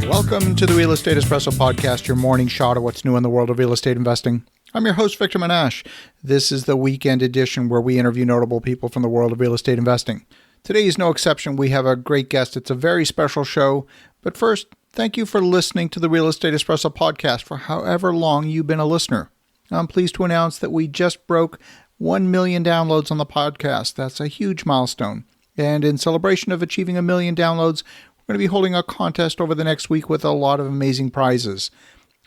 Welcome to the Real Estate Espresso Podcast, your morning shot of what's new in the world of real estate investing. I'm your host, Victor Menashe. This is the weekend edition where we interview notable people from the world of real estate investing. Today is no exception. We have a great guest. It's a very special show. But first, thank you for listening to the Real Estate Espresso Podcast for however long you've been a listener. I'm pleased to announce that we just broke 1 million downloads on the podcast. That's a huge milestone. And in celebration of achieving 1 million downloads, we're going to be holding a contest over the next week with a lot of amazing prizes.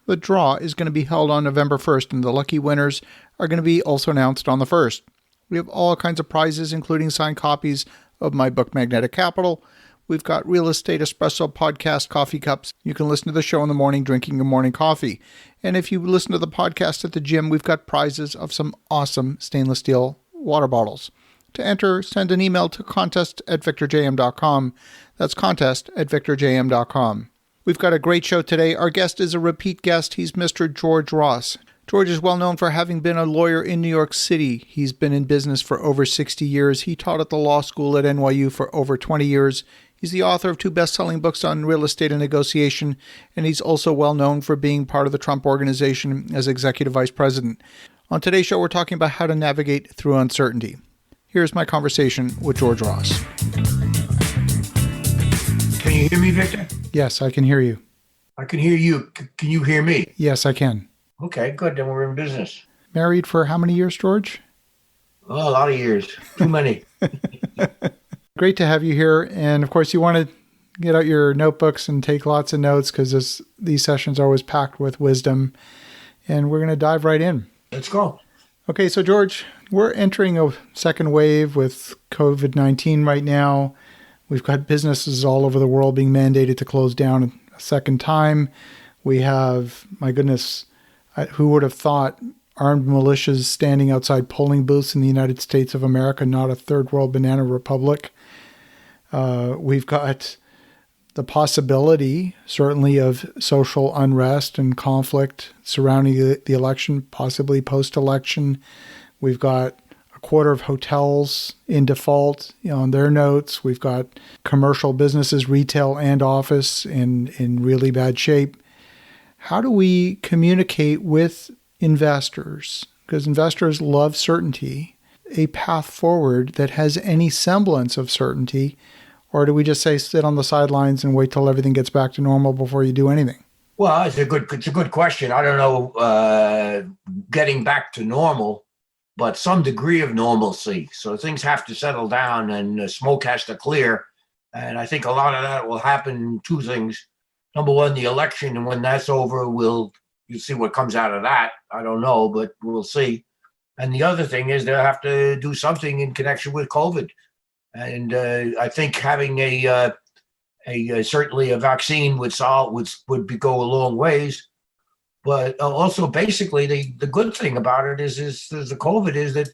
The draw is going to be held on November 1st, and the lucky winners are going to be also announced on the 1st. We have all kinds of prizes, including signed copies of my book, Magnetic Capital. We've got Real Estate Espresso Podcast coffee cups. You can listen to the show in the morning drinking your morning coffee. And if you listen to the podcast at the gym, we've got prizes of some awesome stainless steel water bottles. To enter, send an email to contest@victorjm.com. That's contest@victorjm.com. We've got a great show today. Our guest is a repeat guest. He's Mr. George Ross. George is well known for having been a lawyer in New York City. He's been in business for over 60 years. He taught at the law school at NYU for over 20 years. He's the author of 2 best-selling books on real estate and negotiation, and he's also well known for being part of the Trump Organization as executive vice president. On today's show, we're talking about how to navigate through uncertainty. Here's my conversation with George Ross. Can you hear me, Victor? Yes, I can hear you. I can hear you. Can you hear me? Yes, I can. Okay, good. Then we're in business. Married for how many years, George? Oh, a lot of years. Too many. Great to have you here. And of course, you want to get out your notebooks and take lots of notes because these sessions are always packed with wisdom. And we're going to dive right in. Let's go. Okay, so George, we're entering a second wave with COVID-19 right now. We've got businesses all over the world being mandated to close down a second time. We have, my goodness, who would have thought armed militias standing outside polling booths in the United States of America, not a third world banana republic. We've got the possibility, certainly, of social unrest and conflict surrounding the election, possibly post-election. We've got a quarter of hotels in default on their notes. We've got commercial businesses, retail and office, in really bad shape. How do we communicate with investors? Because investors love certainty, a path forward that has any semblance of certainty. Or do we just say sit on the sidelines and wait till everything gets back to normal before you do anything? Well, it's a good question. I don't know, getting back to normal, but some degree of normalcy. So things have to settle down and smoke has to clear. And I think a lot of that will happen. 2 things. Number one, the election, and when that's over, you'll see what comes out of that. I don't know, but we'll see. And the other thing is they'll have to do something in connection with COVID. And I think having certainly a vaccine would go a long ways. But also, basically, the good thing about it is the COVID is that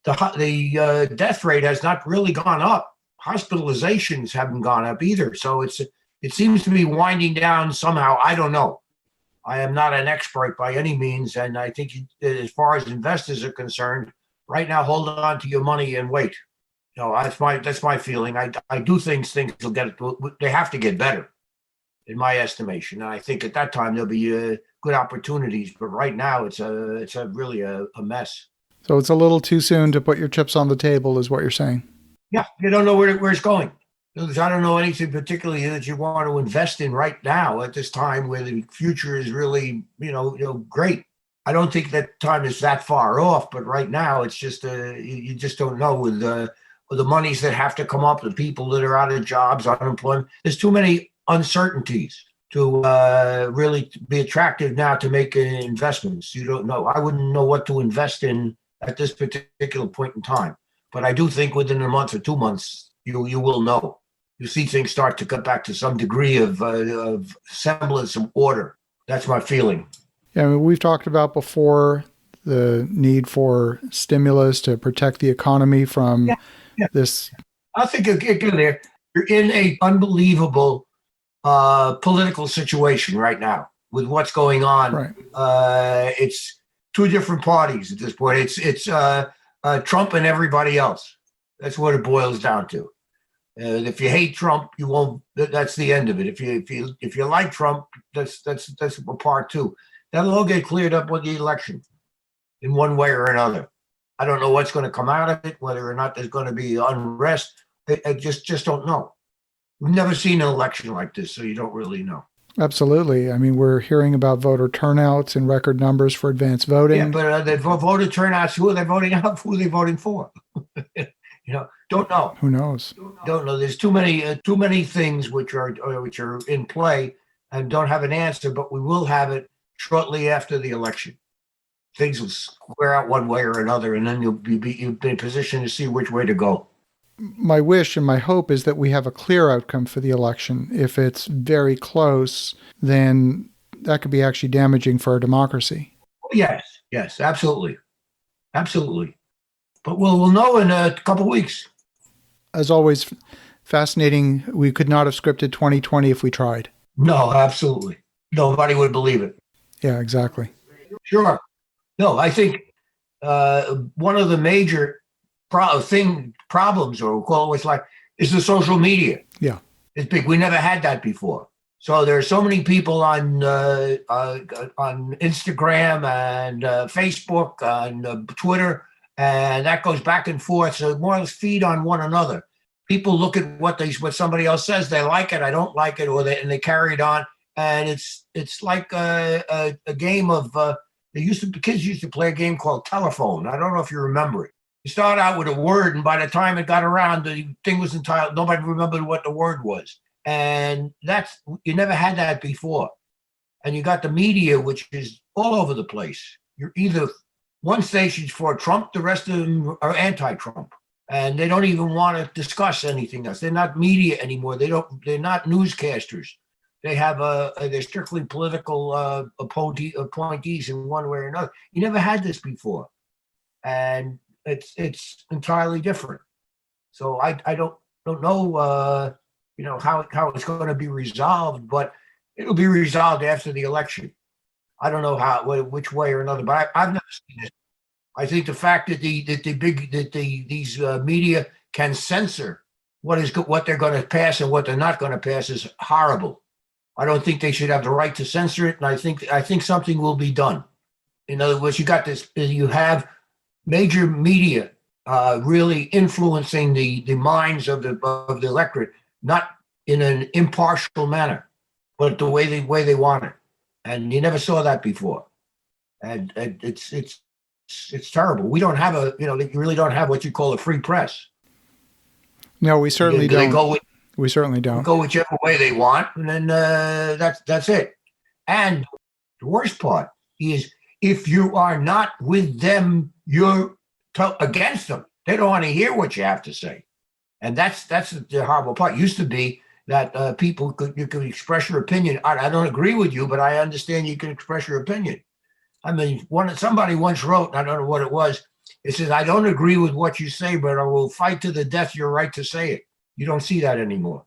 the death rate has not really gone up. Hospitalizations haven't gone up either. So it seems to be winding down somehow. I don't know. I am not an expert by any means, and I think as far as investors are concerned, right now, hold on to your money and wait. That's my feeling. I do think things will they have to get better, in my estimation. And I think at that time there'll be good opportunities. But right now it's really a mess. So it's a little too soon to put your chips on the table, is what you're saying. Yeah, you don't know where it's going. I don't know anything particularly that you want to invest in right now at this time where the future is really great. I don't think that time is that far off. But right now it's just you just don't know with the monies that have to come up, the people that are out of jobs, unemployment. There's too many uncertainties to really be attractive now to make investments. You don't know. I wouldn't know what to invest in at this particular point in time. But I do think within a month or 2 months, you will know. You see things start to get back to some degree of semblance of order. That's my feeling. Yeah, I mean, we've talked about before the need for stimulus to protect the economy from this. I think you're in an unbelievable political situation right now with what's going on. Right. It's 2 different parties at this point. It's Trump and everybody else. That's what it boils down to. If you hate Trump, you won't. That's the end of it. If you like Trump, that's a part two. That'll all get cleared up with the election, in one way or another. I don't know what's going to come out of it, whether or not there's going to be unrest. I just don't know. We've never seen an election like this, so you don't really know. Absolutely. I mean, we're hearing about voter turnouts in record numbers for advanced voting. Yeah, but the voter turnouts, who are they voting out? Who are they voting for? Don't know. Who knows? Don't know. There's too many things which are in play and don't have an answer. But we will have it shortly after the election. Things will square out one way or another, and then you'll be in a position to see which way to go. My wish and my hope is that we have a clear outcome for the election. If it's very close, then that could be actually damaging for our democracy. Yes, absolutely. But we'll know in a couple of weeks. As always, fascinating. We could not have scripted 2020 if we tried. No, absolutely. Nobody would believe it. Yeah, exactly. Sure. No, I think one of the major problems, or we'll call it is the social media. Yeah. It's big. We never had that before. So there are so many people on Instagram and Facebook and Twitter, and that goes back and forth. So more or less feed on one another. People look at what somebody else says. They like it. I don't like it, and they carry it on. And it's like a game of. Kids used to play a game called telephone. I don't know if you remember it. You start out with a word, and by the time it got around, the thing was entitled. Nobody remembered what the word was, and you never had that before. And you got the media, which is all over the place. You're either one station's for Trump, the rest of them are anti-Trump, and they don't even want to discuss anything else. They're not media anymore. They're not newscasters. They have they're strictly political appointees in one way or another. You never had this before, and it's entirely different. So I don't know how it's going to be resolved, but it'll be resolved after the election. I don't know which way or another, but I've never seen it. I think the fact that these media can censor what they're going to pass and what they're not going to pass is horrible. I don't think they should have the right to censor it, and I think something will be done. In other words, you have major media really influencing the minds of the electorate, not in an impartial manner, but the way they want it. And you never saw that before, and it's terrible. We don't have you really don't have what you call a free press. No, we certainly don't. We certainly don't. Go whichever way they want, and then that's it. And the worst part is if you are not with them, you're against them. They don't want to hear what you have to say, and that's the horrible part. It used to be that you could express your opinion. I don't agree with you, but I understand you can express your opinion. I mean, somebody once wrote, I don't know what it was. It says, "I don't agree with what you say, but I will fight to the death your right to say it." You don't see that anymore.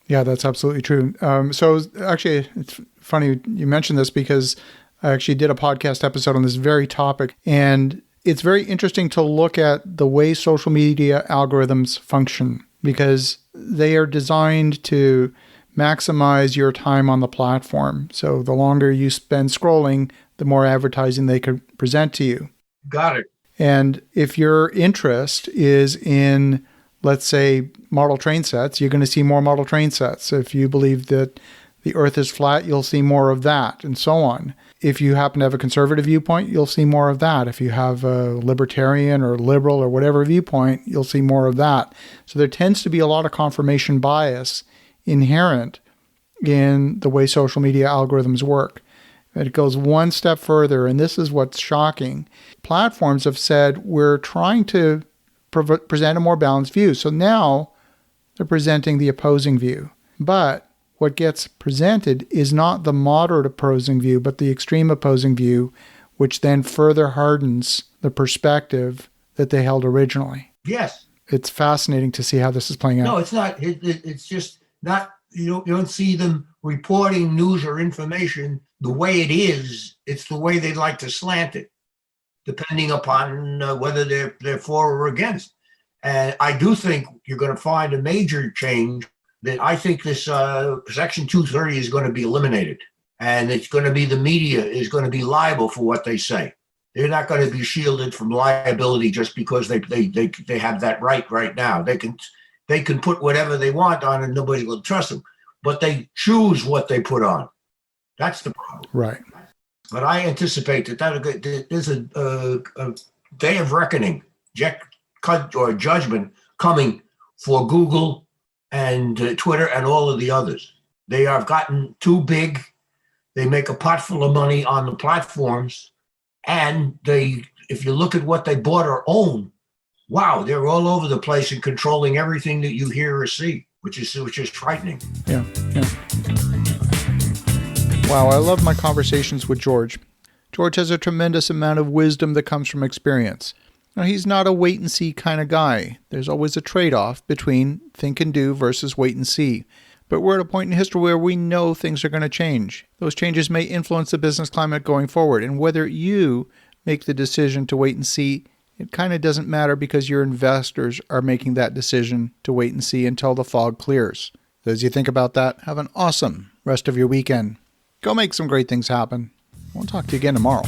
Yeah, that's absolutely true. So actually, it's funny you mentioned this because I actually did a podcast episode on this very topic. And it's very interesting to look at the way social media algorithms function because they are designed to maximize your time on the platform. So the longer you spend scrolling, the more advertising they could present to you. Got it. And if your interest is in, let's say, model train sets, you're going to see more model train sets. If you believe that the earth is flat, you'll see more of that, and so on. If you happen to have a conservative viewpoint, you'll see more of that. If you have a libertarian or liberal or whatever viewpoint, you'll see more of that. So there tends to be a lot of confirmation bias inherent in the way social media algorithms work. It goes one step further, and this is what's shocking. Platforms have said, we're trying to present a more balanced view. So now they're presenting the opposing view. But what gets presented is not the moderate opposing view, but the extreme opposing view, which then further hardens the perspective that they held originally. Yes. It's fascinating to see how this is playing out. No, it's not. It's just not, you don't see them reporting news or information the way it is. It's the way they'd like to slant it, depending upon whether they're for or against. And I do think you're going to find a major change that I think this Section 230 is going to be eliminated. And it's going to be the media is going to be liable for what they say. They're not going to be shielded from liability just because they have that right now. They can put whatever they want on and nobody will trust them. But they choose what they put on. That's the problem. Right. But I anticipate that there's a day of reckoning, or judgment coming for Google and Twitter and all of the others. They have gotten too big. They make a pot full of money on the platforms. And if you look at what they bought or own, wow, they're all over the place and controlling everything that you hear or see, which is frightening. Yeah. Wow, I love my conversations with George. George has a tremendous amount of wisdom that comes from experience. Now, he's not a wait and see kind of guy. There's always a trade-off between think and do versus wait and see. But we're at a point in history where we know things are going to change. Those changes may influence the business climate going forward. And whether you make the decision to wait and see, it kind of doesn't matter because your investors are making that decision to wait and see until the fog clears. So as you think about that, have an awesome rest of your weekend. Go make some great things happen. We'll talk to you again tomorrow.